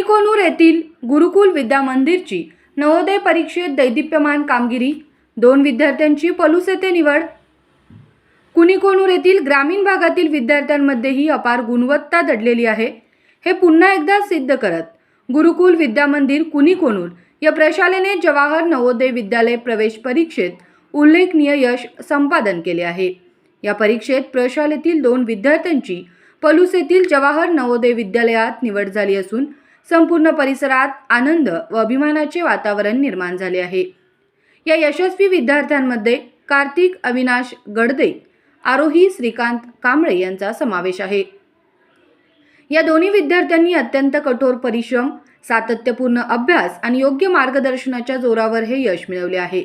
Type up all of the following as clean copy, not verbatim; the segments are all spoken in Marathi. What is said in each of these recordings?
कुणीकोणूर येथील गुरुकुल विद्या मंदिरची नवोदय परीक्षेत दैदिप्यमान कामगिरी, 2 विद्यार्थ्यांची पलूस येथे निवड। कुणीकोणूर येथील ग्रामीण भागातील विद्यार्थ्यांमध्येही अपार गुणवत्ता दडलेली आहे, हे पुन्हा एकदा सिद्ध करत गुरुकुल विद्या मंदिर कुणीकोणूर या प्रशालेने जवाहर नवोदय विद्यालय प्रवेश परीक्षेत उल्लेखनीय यश संपादन केले आहे। या परीक्षेत प्रशालेतील 2 विद्यार्थ्यांची पलूस येथील जवाहर नवोदय विद्यालयात निवड झाली असून संपूर्ण परिसरात आनंद व अभिमानाचे वातावरण निर्माण झाले आहे। या यशस्वी विद्यार्थ्यांमध्ये कार्तिक अविनाश गडदे, आरोही श्रीकांत कांबळे यांचा समावेश आहे। या दोन्ही विद्यार्थ्यांनी अत्यंत कठोर परिश्रम, सातत्यपूर्ण अभ्यास आणि योग्य मार्गदर्शनाच्या जोरावर हे यश मिळवले आहे।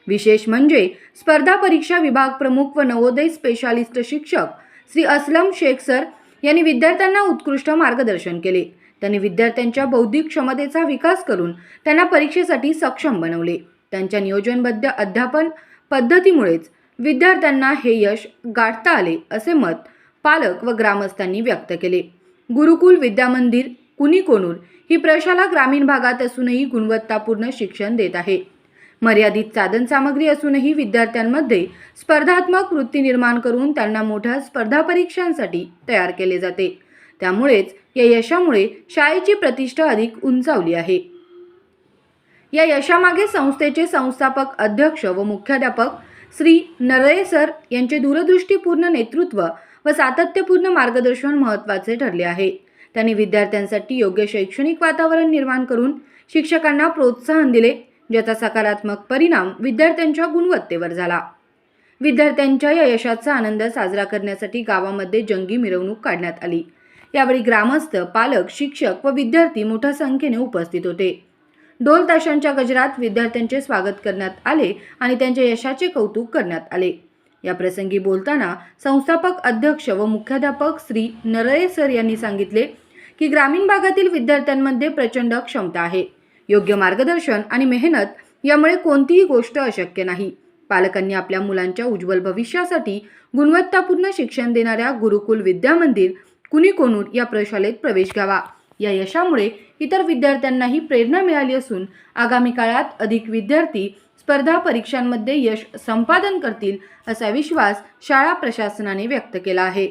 विशेष म्हणजे स्पर्धा परीक्षा विभाग प्रमुख व नवोदय स्पेशालिस्ट शिक्षक श्री असलम शेख सर यांनी विद्यार्थ्यांना उत्कृष्ट मार्गदर्शन केले। त्यांनी विद्यार्थ्यांच्या बौद्धिक क्षमतेचा विकास करून त्यांना परीक्षेसाठी सक्षम बनवले। त्यांच्या नियोजनबद्ध अध्यापन पद्धतीमुळेच विद्यार्थ्यांना हे यश गाठता आले असे मत पालक व ग्रामस्थांनी व्यक्त केले। गुरुकुल विद्या मंदिर कुणीकोणूर ही प्रशाला ग्रामीण भागात असूनही गुणवत्तापूर्ण शिक्षण देत आहे। मर्यादित साधनसामग्री असूनही विद्यार्थ्यांमध्ये स्पर्धात्मक वृत्ती निर्माण करून त्यांना मोठ्या स्पर्धा परीक्षांसाठी तयार केले जाते। त्यामुळेच या यशामुळे शाळेची प्रतिष्ठा अधिक उंचावली आहे। या यशामागे संस्थेचे संस्थापक अध्यक्ष व मुख्याध्यापक श्री नरळे सर यांचे दूरदृष्टीपूर्ण नेतृत्व व सातत्यपूर्ण मार्गदर्शन महत्त्वाचे ठरले आहे। त्यांनी विद्यार्थ्यांसाठी योग्य शैक्षणिक वातावरण निर्माण करून शिक्षकांना प्रोत्साहन दिले, ज्याचा सकारात्मक परिणाम विद्यार्थ्यांच्या गुणवत्तेवर झाला। विद्यार्थ्यांच्या या यशाचा आनंद साजरा करण्यासाठी गावामध्ये जंगी मिरवणूक काढण्यात आली। यावेळी ग्रामस्थ, पालक, शिक्षक व विद्यार्थी मोठ्या संख्येने उपस्थित होते। ढोल ताशांच्या गजरात विद्यार्थ्यांचे स्वागत करण्यात आले आणि त्यांच्या यशाचे कौतुक करण्यात आले। या प्रसंगी बोलताना संस्थापक अध्यक्ष व मुख्याध्यापक श्री नरळे सर यांनी सांगितले की ग्रामीण भागातील विद्यार्थ्यांमध्ये प्रचंड क्षमता आहे। योग्य मार्गदर्शन आणि मेहनत यामुळे कोणतीही गोष्ट अशक्य नाही। पालकांनी आपल्या मुलांच्या उज्ज्वल भविष्यासाठी गुणवत्तापूर्ण शिक्षण देणाऱ्या गुरुकुल विद्या मंदिर कुणीकोणूर या प्रशालेत प्रवेश घ्यावा। या यशामुळे इतर विद्यार्थ्यांनाही प्रेरणा मिळाली असून आगामी काळात अधिक विद्यार्थी स्पर्धा परीक्षांमध्ये यश संपादन करतील असा विश्वास शाळा प्रशासनाने व्यक्त केला आहे।